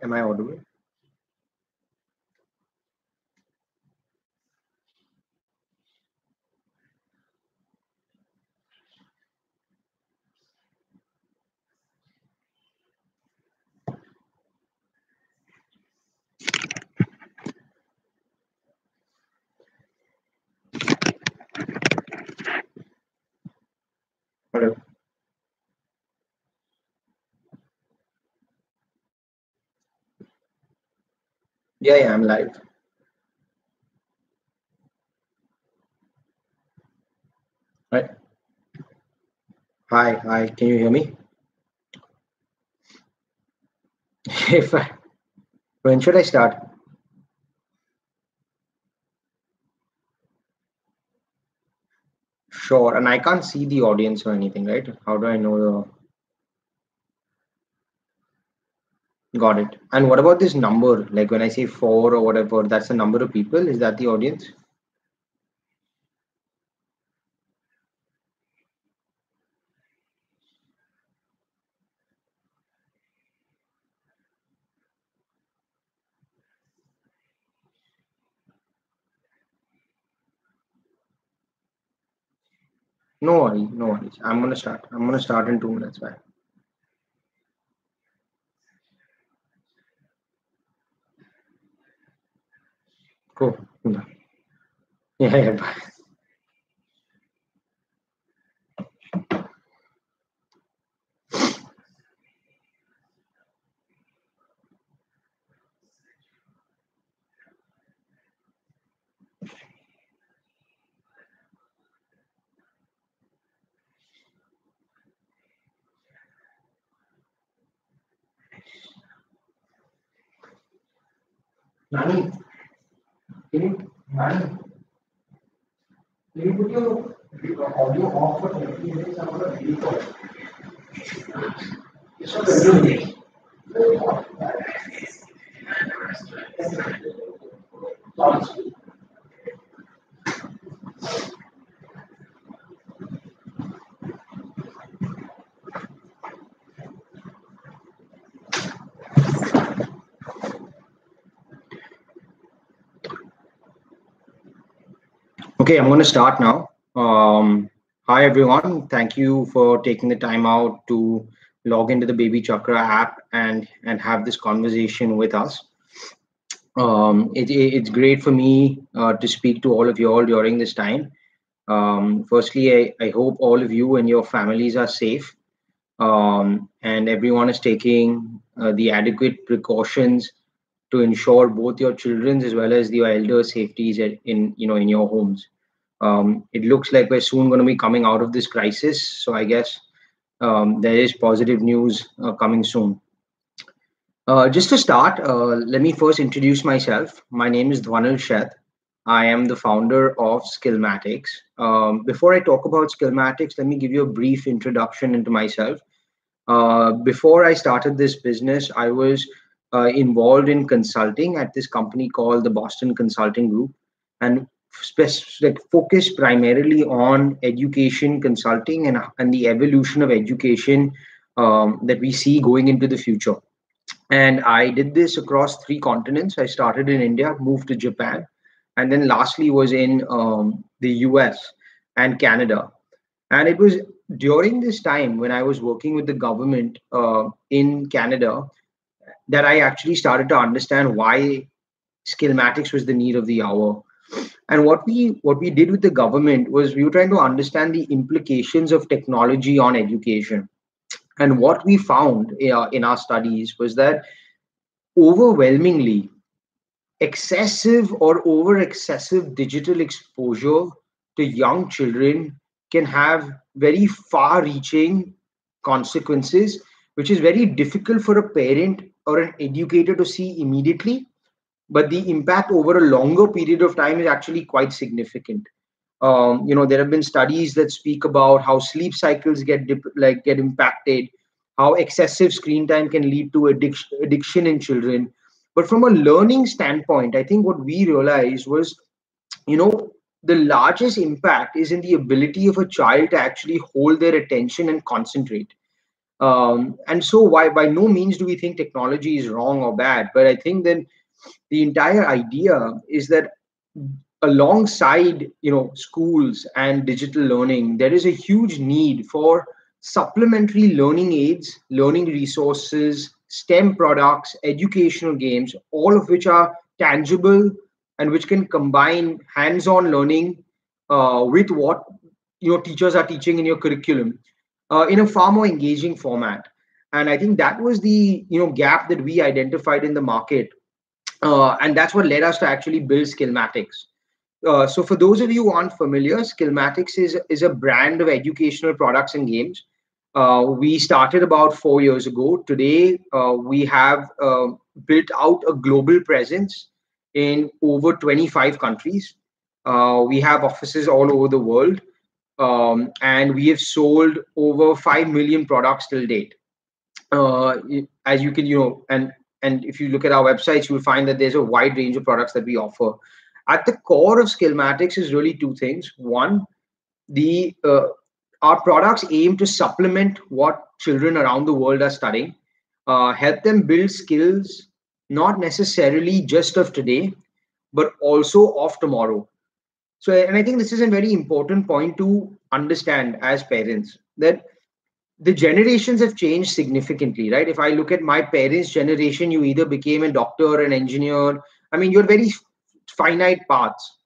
Am I audible? Hello. Yeah, I'm live. Right. Hi. Can you hear me? If I, when should I start? Sure. And I can't see the audience or anything, right? How do I know the? Got it. And what about this number? Like when I say four or whatever, that's the number of people. Is that the audience? No worries. No worries. I'm gonna start. I'm gonna start in 2 minutes. Bye. Cool. Yeah. Bye. Nani, Nani, can you put your audio off for 20 minutes? I'm gonna record. It's not the Okay, I'm going to start now. Hi, everyone. Thank you for taking the time out to log into the Baby Chakra app and have this conversation with us. It's great for me to speak to all of you all during this time. Firstly, I hope all of you and your families are safe, and everyone is taking the adequate precautions to ensure both your children's as well as your elder safeties in your homes. It looks like we're soon going to be coming out of this crisis. So I guess there is positive news coming soon. Just to start, let me first introduce myself. My name is Dhwanil Sheth. I am the founder of Skillmatics. Before I talk about Skillmatics, let me give you a brief introduction into myself. Before I started this business, I was involved in consulting at this company called the Boston Consulting Group, and focused primarily on education consulting and the evolution of education that we see going into the future. And I did this across 3 continents. I started in India, moved to Japan, and then lastly was in the US and Canada. And it was during this time when I was working with the government in Canada that I actually started to understand why Skillmatics was the need of the hour. And what we did with the government was we were trying to understand the implications of technology on education. And what we found in our studies was that overwhelmingly excessive or over excessive digital exposure to young children can have very far reaching consequences, which is very difficult for a parent or an educator to see immediately, but the impact over a longer period of time is actually quite significant. There have been studies that speak about how sleep cycles get impacted, how excessive screen time can lead to addiction in children. But from a learning standpoint, I think what we realized was, you know, the largest impact is in the ability of a child to actually hold their attention and concentrate. And so, why by no means do we think technology is wrong or bad, but I think that the entire idea is that alongside schools and digital learning, there is a huge need for supplementary learning aids, learning resources, STEM products, educational games, all of which are tangible and which can combine hands-on learning with what teachers are teaching in your curriculum in a far more engaging format. And I think that was the gap that we identified in the market, and that's what led us to actually build Skillmatics. So for those of you who aren't familiar, Skillmatics is a brand of educational products and games. We started about 4 years ago. Today, we have built out a global presence in over 25 countries. We have offices all over the world, and we have sold over 5 million products till date. As you can, and if you look at our websites, you will find that there's a wide range of products that we offer. At the core of Skillmatics is really two things. One, the our products aim to supplement what children around the world are studying, help them build skills, not necessarily just of today, but also of tomorrow. So, and I think this is a very important point to understand as parents, that the generations have changed significantly, right? If I look at my parents' generation, you either became a doctor, an engineer. I mean, you're very finite paths.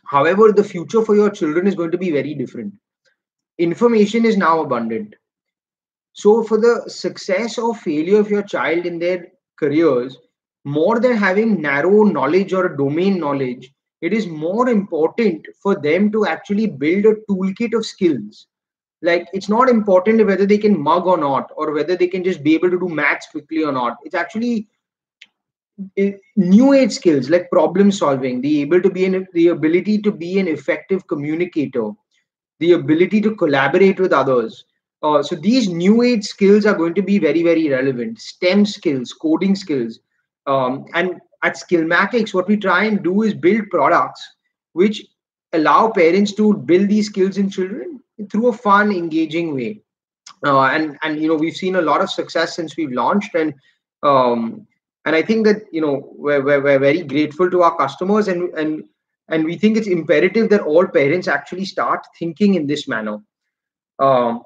However, the future for your children is going to be very different. Information is now abundant. So, for the success or failure of your child in their careers, more than having narrow knowledge or a domain knowledge, it is more important for them to actually build a toolkit of skills. Like, it's not important whether they can mug or not, or whether they can just be able to do maths quickly or not. It's actually new age skills like problem solving, the ability to be an effective communicator, the ability to collaborate with others. So these new age skills are going to be very, very relevant. STEM skills, coding skills. And at Skillmatics, what we try and do is build products which allow parents to build these skills in children through a fun, engaging way. And we've seen a lot of success since we've launched, um, and I think that we're very grateful to our customers, and we think it's imperative that all parents actually start thinking in this manner. Um,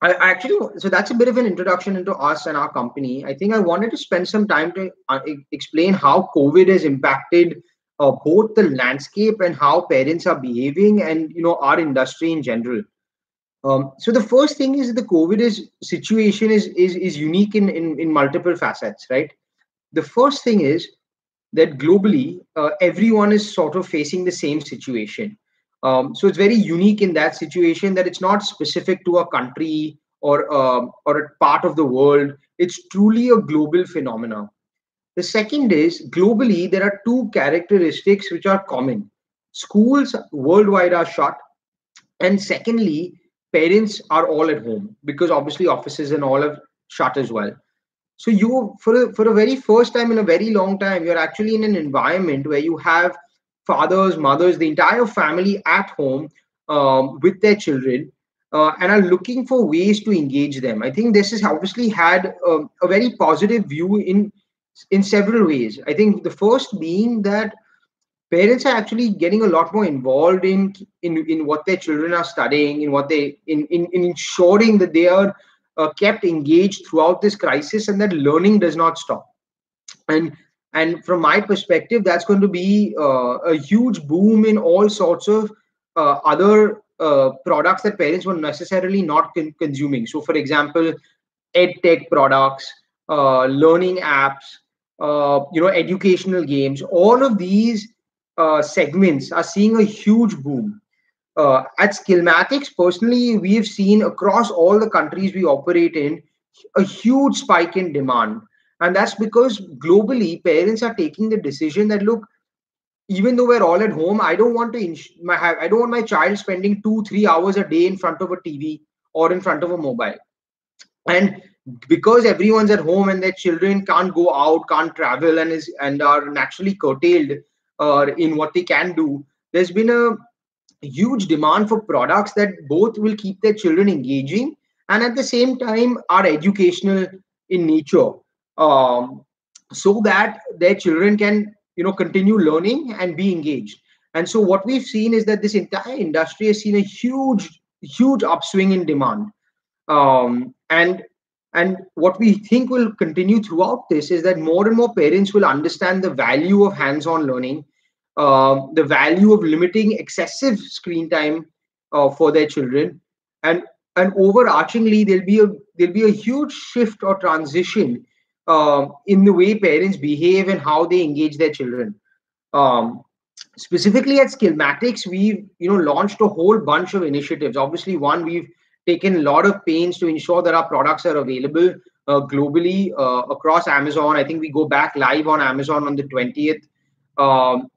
I actually, so that's a bit of an introduction into us and our company. I think I wanted to spend some time to explain how COVID has impacted both the landscape and how parents are behaving, and our industry in general. So the first thing is the COVID situation is unique in multiple facets, right? The first thing is that globally, everyone is sort of facing the same situation. So it's very unique in that situation, that it's not specific to a country or a part of the world. It's truly a global phenomenon. The second is globally, there are two characteristics which are common. Schools worldwide are shut, and secondly, parents are all at home because obviously offices and all have shut as well. So you, for a very first time in a very long time, you're actually in an environment where you have fathers, mothers, the entire family at home with their children, and are looking for ways to engage them. I think this has obviously had a very positive view in several ways. I think the first being that parents are actually getting a lot more involved in what their children are studying, in what they in ensuring that they are kept engaged throughout this crisis, and that learning does not stop. And from my perspective, that's going to be a huge boom in all sorts of other products that parents were necessarily not consuming. So for example, ed tech products, learning apps, educational games, all of these segments are seeing a huge boom. At Skillmatics, personally, we have seen across all the countries we operate in a huge spike in demand. And that's because globally, parents are taking the decision that, look, even though we're all at home, I don't want I don't want my child spending 2-3 hours a day in front of a TV or in front of a mobile. And because everyone's at home and their children can't go out, can't travel, and are naturally curtailed in what they can do, there's been a huge demand for products that both will keep their children engaging and at the same time are educational in nature, um, so that their children can continue learning and be engaged. And so what we've seen is that this entire industry has seen a huge upswing in demand, and what we think will continue throughout this is that more and more parents will understand the value of hands-on learning, the value of limiting excessive screen time for their children, and overarchingly there'll be a huge shift or transition in the way parents behave and how they engage their children. Um, Specifically at Skillmatics, we've launched a whole bunch of initiatives. Obviously, one, we've taken a lot of pains to ensure that our products are available globally across Amazon. I think we go back live on Amazon on the 20th.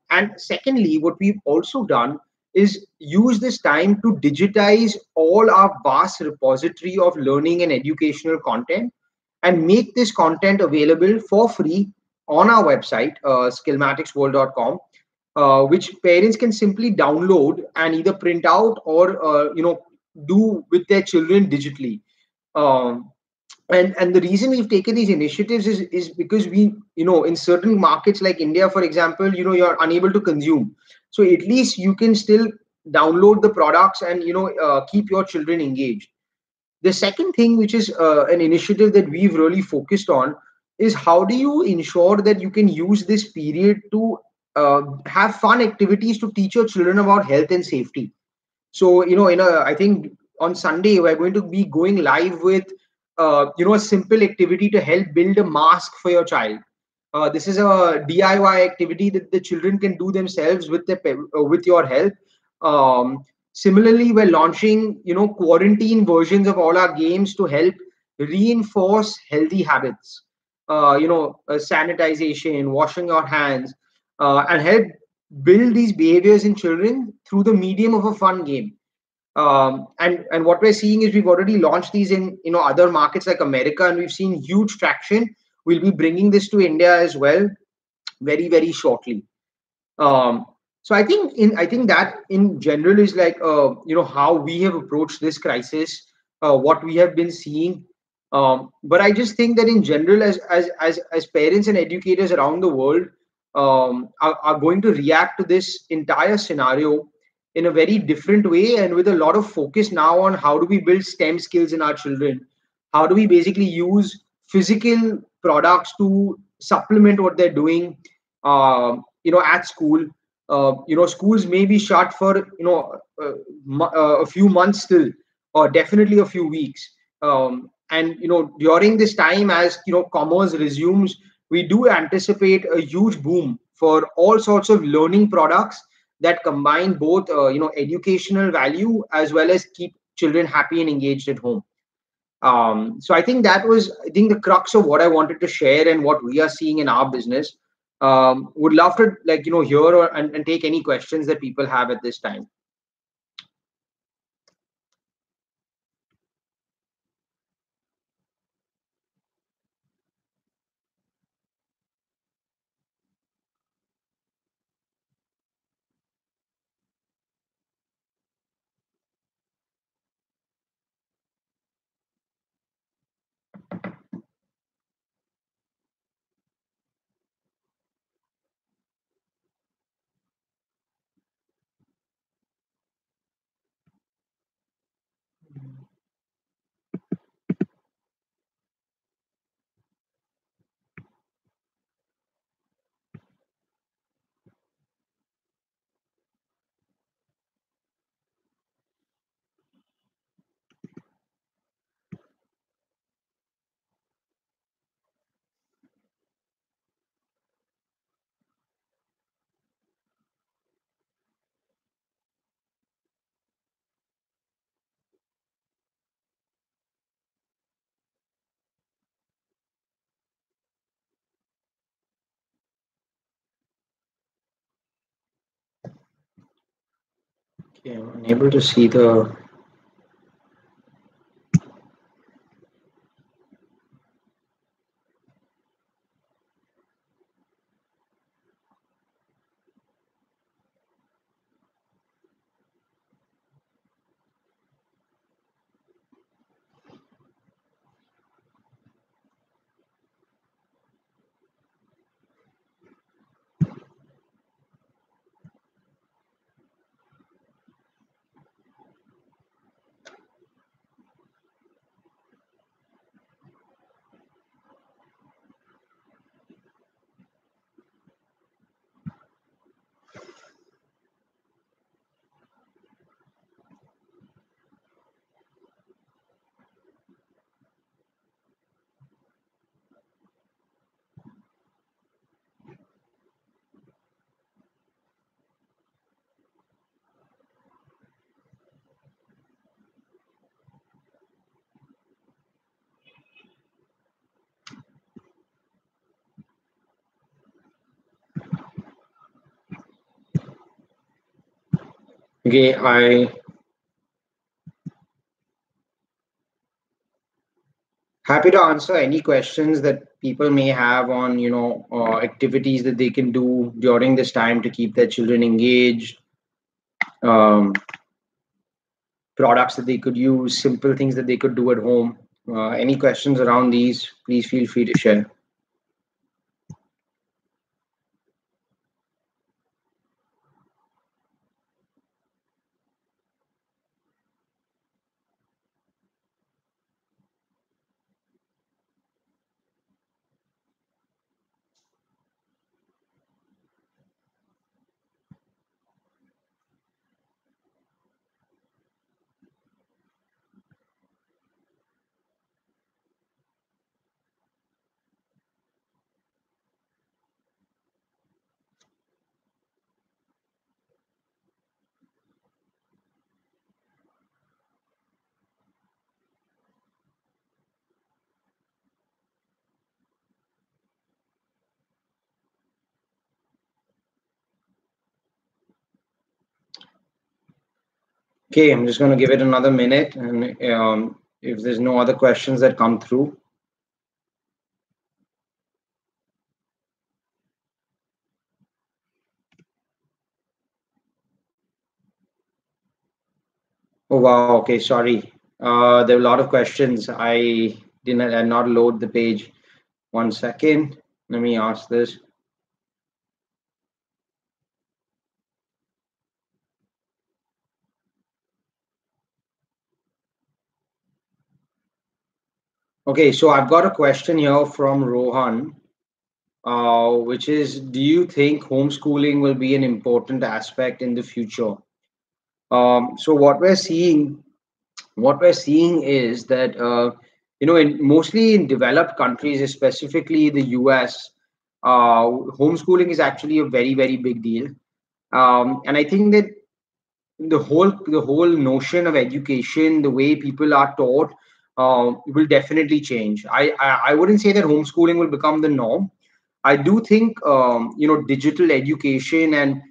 And secondly, what we've also done is use this time to digitize all our vast repository of learning and educational content and make this content available for free on our website, skillmaticsworld.com, which parents can simply download and either print out or do with their children digitally. Um, and the reason we've taken these initiatives is because we in certain markets like India, for example, you're unable to consume, so at least you can still download the products and keep your children engaged. The second thing, which is an initiative that we've really focused on, is how do you ensure that you can use this period to have fun activities to teach your children about health and safety. So, I think on Sunday we're going to be going live with, a simple activity to help build a mask for your child. This is a DIY activity that the children can do themselves with with your help. Similarly, we're launching, quarantine versions of all our games to help reinforce healthy habits. Sanitization, washing your hands, and help build these behaviors in children through the medium of a fun game. And what we're seeing is we've already launched these in other markets like America, and we've seen huge traction. We'll be bringing this to India as well very shortly. um, so I think that in general is like how we have approached this crisis, what we have been seeing. But I just think that in general, as parents and educators around the world are going to react to this entire scenario in a very different way, and with a lot of focus now on how do we build STEM skills in our children, how do we basically use physical products to supplement what they're doing at school. Schools may be shut for a few months still, or definitely a few weeks. And during this time, as commerce resumes, we do anticipate a huge boom for all sorts of learning products that combine both educational value as well as keep children happy and engaged at home. So I think the crux of what I wanted to share and what we are seeing in our business. Would love to hear and take any questions that people have at this time. Okay, I'm unable to see the. Okay, I happy to answer any questions that people may have on, activities that they can do during this time to keep their children engaged, um, products that they could use, simple things that they could do at home. Any questions around these, please feel free to share. Okay, I'm just going to give it another minute, and if there's no other questions that come through. Oh wow, okay, sorry. There were a lot of questions. I not load the page. One second. Let me ask this. Okay, so I've got a question here from Rohan, which is, do you think homeschooling will be an important aspect in the future? So what we're seeing is that in mostly in developed countries, specifically the US, homeschooling is actually a very very big deal, and I think that the whole notion of education, the way people are taught, will definitely change. I wouldn't say that homeschooling will become the norm. I do think digital education and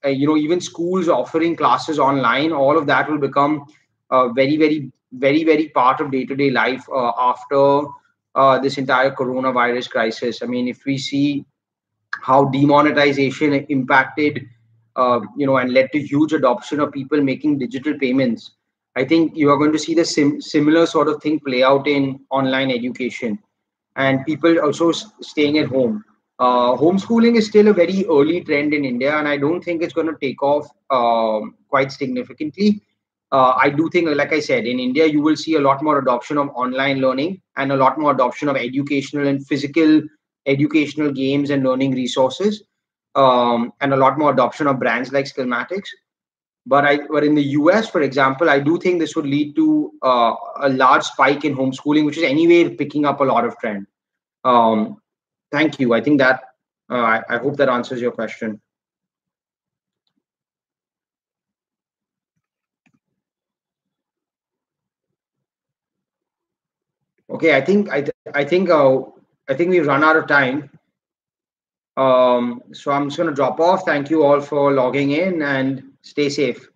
even schools offering classes online, all of that will become very very very very part of day to day life after this entire coronavirus crisis. I mean, if we see how demonetization impacted, and led to huge adoption of people making digital payments, I think you are going to see the similar sort of thing play out in online education, and people also staying at home. Homeschooling is still a very early trend in India, and I don't think it's going to take off quite significantly. I do think, like I said, in India, you will see a lot more adoption of online learning and a lot more adoption of educational and physical educational games and learning resources, and a lot more adoption of brands like Skillmatics. But in the US, for example, I do think this would lead to a large spike in homeschooling, which is anyway picking up a lot of trend. Um, Thank you. I think that I hope that answers your question. Okay, I think we've run out of time. So I'm just going to drop off. Thank you all for logging in and stay safe.